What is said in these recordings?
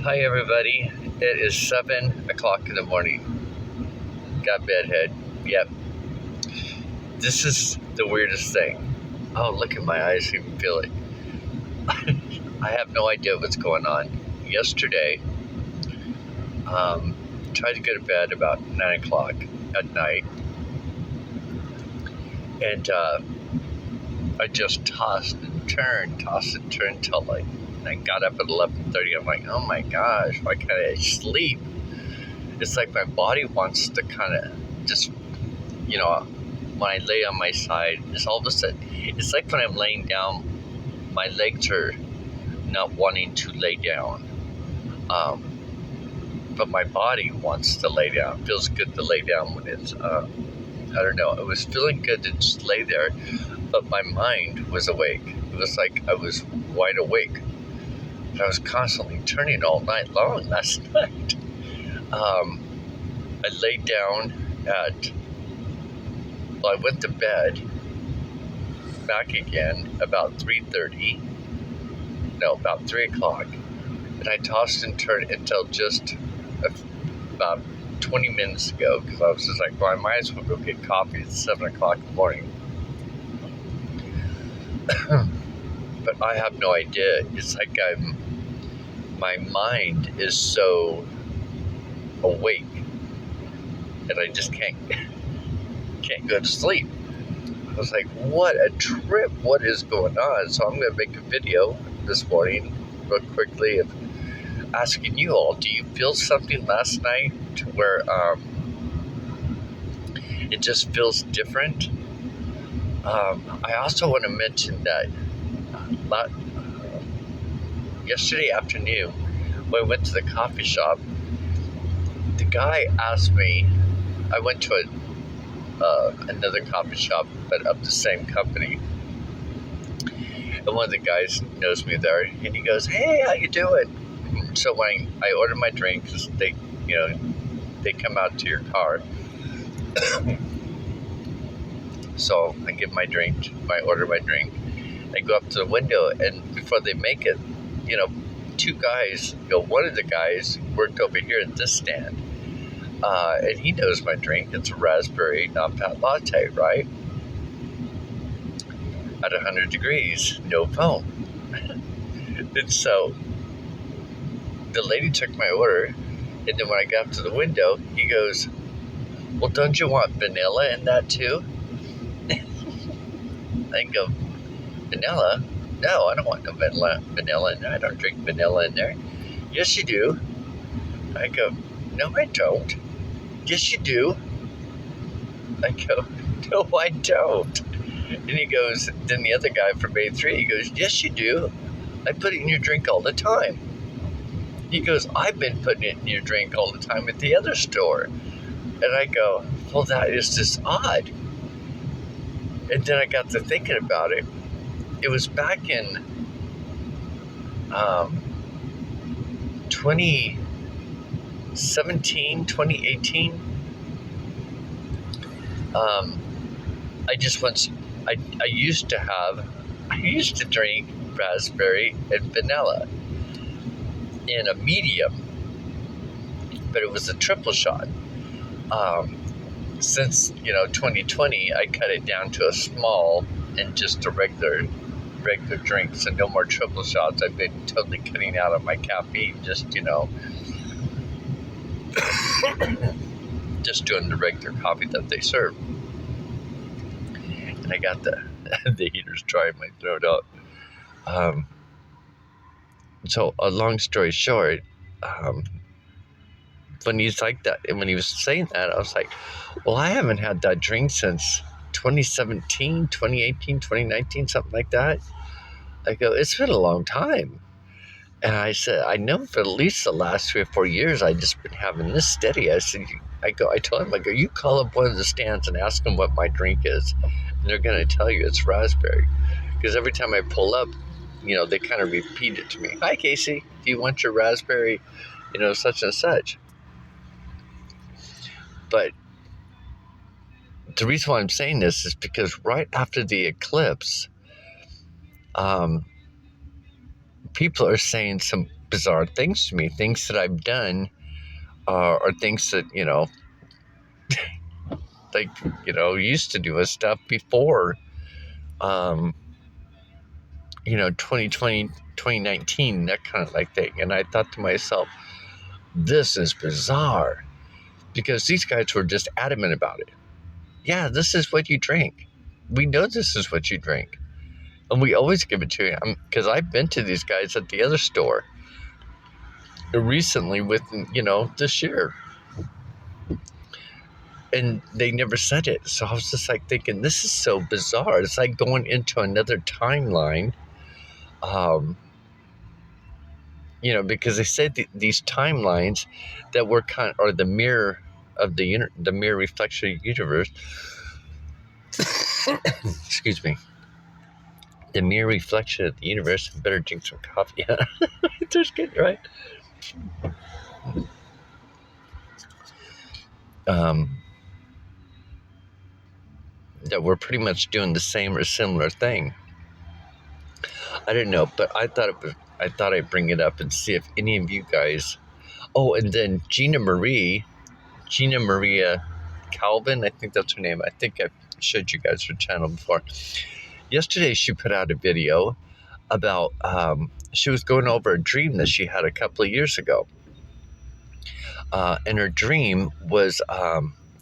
Hi everybody, it is 7 o'clock in the morning. Got bedhead. Yep. This is the weirdest thing. Oh, look at my eyes, you can feel it. I have no idea what's going on. Yesterday, tried to go to bed about 9 o'clock at night, and I just tossed and turned till like I got up at 11:30. I'm like, oh my gosh, why can't I sleep? It's like my body wants to kind of just, when I lay on my side, it's all of a sudden, it's like when I'm laying down, my legs are not wanting to lay down. But my body wants to lay down. It feels good to lay down when it's, I don't know, it was feeling good to just lay there, but my mind was awake. It was like I was wide awake. I was constantly turning all night long last night. I laid down I went to bed back again about 3:30, no, about 3 o'clock, and I tossed and turned until just about 20 minutes ago, because I was just like, well, I might as well go get coffee at 7 o'clock in the morning. But I have no idea. It's like my mind is so awake that I just can't go to sleep. I was like, what a trip, what is going on? So I'm going to make a video this morning real quickly of asking you all, do you feel something last night to where it just feels different? I also want to mention that yesterday afternoon, when I went to the coffee shop, the guy asked me, I went to another coffee shop, but of the same company, and one of the guys knows me there, and he goes, hey, how you doing? So when I order my drink, because they come out to your car, so I give I order my drink, I go up to the window, and before they make it, two guys, one of the guys worked over here at this stand, and he knows my drink. It's a raspberry non-fat latte, right? At 100 degrees, no foam. And so the lady took my order, and then when I got up to the window, he goes, well, don't you want vanilla in that too? I go, vanilla? No, I don't want no vanilla in there. I don't drink vanilla in there. Yes, you do. I go, no, I don't. Yes, you do. I go, no, I don't. And he goes, then the other guy from A3, he goes, yes, you do. I put it in your drink all the time. He goes, I've been putting it in your drink all the time at the other store. And I go, well, that is just odd. And then I got to thinking about it. It was back in 2017, 2018. I used to drink raspberry and vanilla in a medium, but it was a triple shot. Since 2020, I cut it down to a small and just a regular drink, so no more triple shots. I've been totally cutting out on my caffeine, just just doing the regular coffee that they serve. And I got the heater's drying my throat out. So a long story short, when he's like that, and when he was saying that, I was like, well, I haven't had that drink since 2017, 2018, 2019, something like that. I go, it's been a long time. And I said, I know for at least the last 3 or 4 years, I just been having this steady. I told him, you call up one of the stands and ask them what my drink is. And they're going to tell you it's raspberry. Because every time I pull up, they kind of repeat it to me. Hi, Casey, do you want your raspberry, such and such? But the reason why I'm saying this is because right after the eclipse, people are saying some bizarre things to me, things that I've done, or things that, like, used to do with stuff before, 2020, 2019, that kind of like thing. And I thought to myself, this is bizarre, because these guys were just adamant about it. Yeah, this is what you drink. We know this is what you drink. And we always give it to you. Because I've been to these guys at the other store recently this year. And they never said it. So I was just like thinking, this is so bizarre. It's like going into another timeline. Because they said these timelines that were or the mirror of the mirror reflection of the universe. Excuse me. The mere reflection of the universe. Better drink some coffee. Just kidding, right? That we're pretty much doing the same or similar thing. I don't know, but I thought I'd bring it up and see if any of you guys. Oh, and then Gina Maria Calvin, I think that's her name. I think I've showed you guys her channel before. Yesterday, she put out a video about she was going over a dream that she had a couple of years ago. And her dream was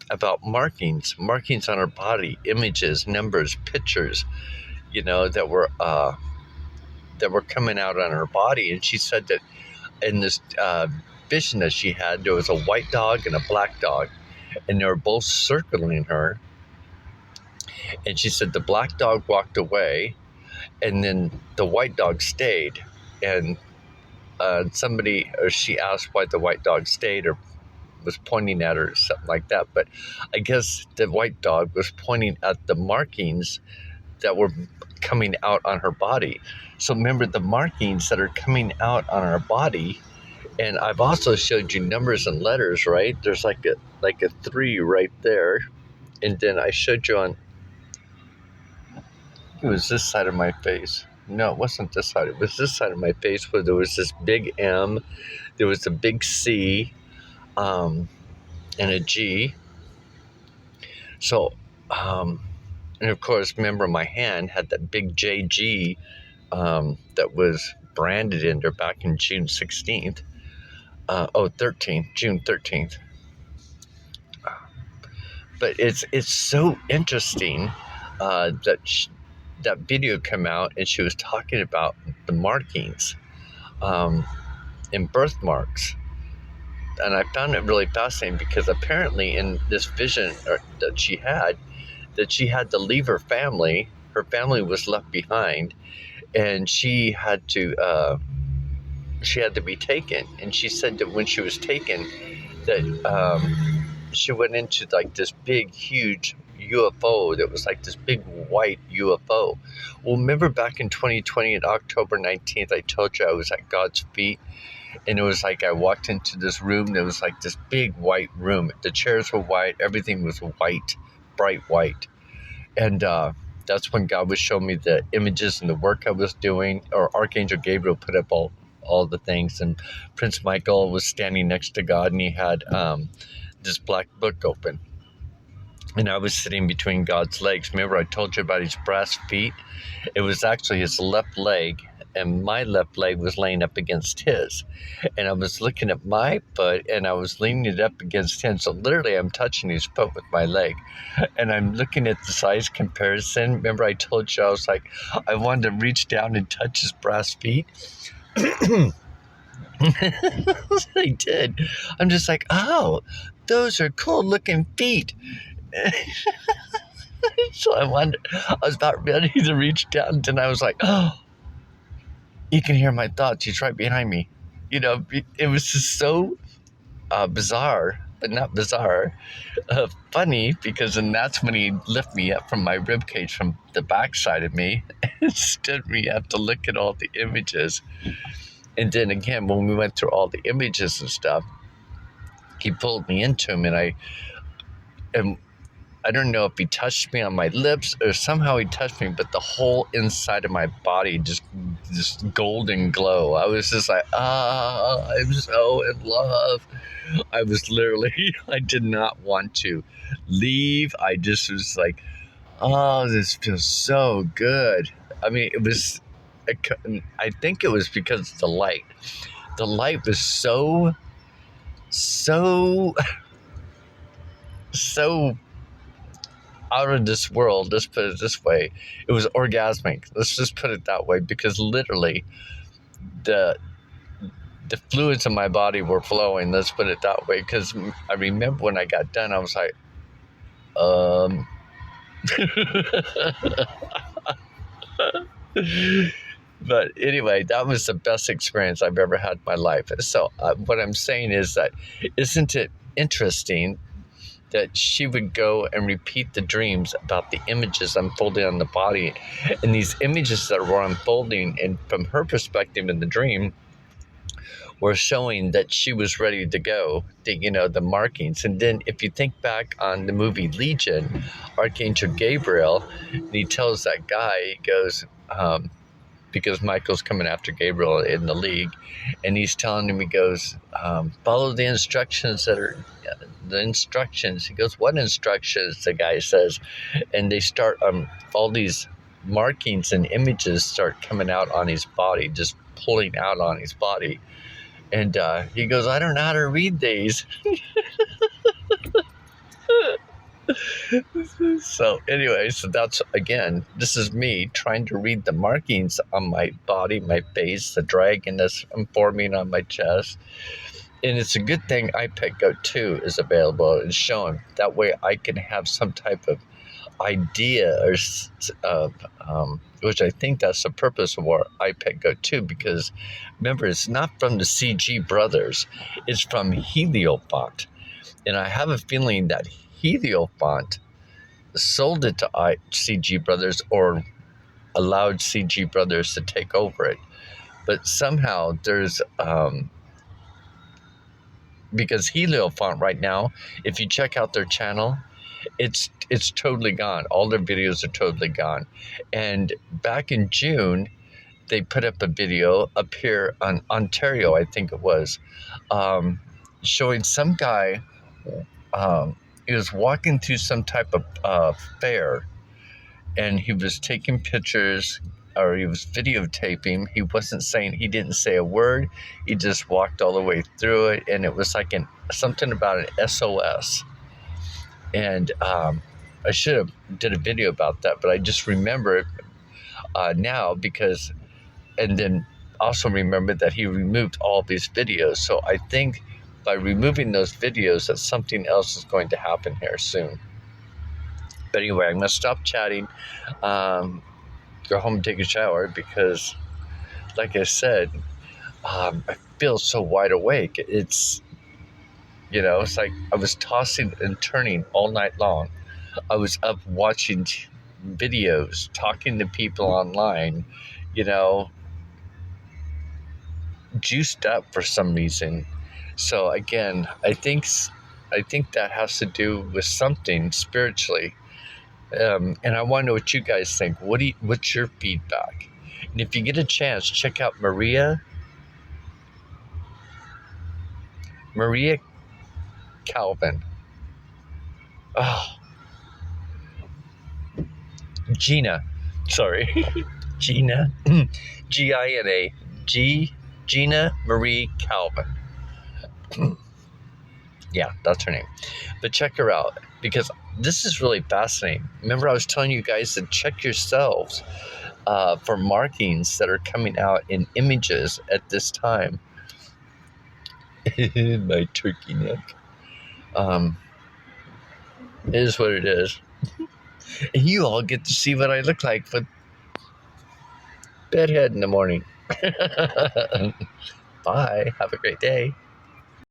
about markings on her body, images, numbers, pictures, that were coming out on her body. And she said that in this vision that she had, there was a white dog and a black dog, and they were both circling her. And she said the black dog walked away, and then the white dog stayed. And she asked why the white dog stayed, or was pointing at her or something like that. But I guess the white dog was pointing at the markings that were coming out on her body. So remember the markings that are coming out on our body. And I've also showed you numbers and letters, right? There's like a 3 right there. And then I showed you it was this side of my face. No, it wasn't this side. It was this side of my face where there was this big M, there was a big C, and a G. So, and of course, remember my hand had that big JG that was branded in there back in June 16th. June 13th. But it's so interesting that video came out, and she was talking about the markings and birthmarks. And I found it really fascinating, because apparently in this vision that she had to leave her family. Her family was left behind, and she had to be taken. And she said that when she was taken, that she went into like this big, huge UFO that was like this big white UFO. Well, remember back in 2020 on October 19th, I told you I was at God's feet. And it was like I walked into this room. There was like this big white room. The chairs were white. Everything was white, bright white. And that's when God was showing me the images and the work I was doing. Or Archangel Gabriel put up all the things. And Prince Michael was standing next to God, and he had this black book open. And I was sitting between God's legs. Remember I told you about his brass feet? It was actually his left leg, and my left leg was laying up against his. And I was looking at my foot, and I was leaning it up against him. So literally I'm touching his foot with my leg. And I'm looking at the size comparison. Remember I told you I was like, I wanted to reach down and touch his brass feet? I did. I'm just like, oh, those are cool looking feet. So I was about ready to reach down, and then I was like, oh, you can hear my thoughts. He's right behind me. It was just so bizarre, but not bizarre, funny, because then that's when he lifted me up from my ribcage from the backside of me and stood me up to look at all the images. And then again, when we went through all the images and stuff, he pulled me into him, and I don't know if he touched me on my lips or somehow he touched me, but the whole inside of my body just golden glow. I was just like, I'm so in love. I was literally, I did not want to leave. I just was like, oh, this feels so good. I mean, I think it was because of the light. The light was so out of this world. Let's put it this way. It was orgasmic. Let's just put it that way, because literally the fluids in my body were flowing. Let's put it that way. Because I remember when I got done, I was like, But anyway, that was the best experience I've ever had in my life. So what I'm saying is that, isn't it interesting that she would go and repeat the dreams about the images unfolding on the body, and these images that were unfolding, and from her perspective in the dream, were showing that she was ready to go, the markings. And then if you think back on the movie Legion, Archangel Gabriel, and he tells that guy, he goes, because Michael's coming after Gabriel in the league, and he's telling him, he goes, follow the instructions that are the instructions. He goes, what instructions? The guy says, and they start all these markings and images start coming out on his body, just pulling out on his body. And he goes, I don't know how to read these. So anyway, so that's, again, this is me trying to read the markings on my body, my face, the dragon that's forming on my chest. And it's a good thing iPad Go 2 is available and showing. That way I can have some type of idea of which I think that's the purpose of our iPad Go 2, because remember, it's not from the CG brothers, it's from Heliofont. And I have a feeling that Heliofont sold it to CG Brothers, or allowed CG Brothers to take over it. But somehow there's, because Heliofont right now, if you check out their channel, it's totally gone. All their videos are totally gone. And back in June, they put up a video up here on Ontario, I think it was, showing some guy. He was walking through some type of fair, and he was taking pictures, or he was videotaping. He didn't say a word. He just walked all the way through it, and it was like something about an SOS. And I should have did a video about that, but I just remember it now, because, and then also remember that he removed all these videos. So I think by removing those videos, that something else is going to happen here soon. But anyway, I'm going to stop chatting, go home and take a shower, because, like I said, I feel so wide awake. It's like I was tossing and turning all night long. I was up watching videos, talking to people online, juiced up for some reason. So again, I think that has to do with something spiritually, and I want to know what you guys think. What's your feedback? And if you get a chance, check out Maria Calvin. Oh, Gina. Sorry, Gina. Gina. Gina Marie Calvin. Yeah, that's her name. But check her out, because this is really fascinating. Remember, I was telling you guys to check yourselves for markings that are coming out in images at this time. My turkey neck. It is what it is. And you all get to see what I look like with bedhead in the morning. Bye. Have a great day.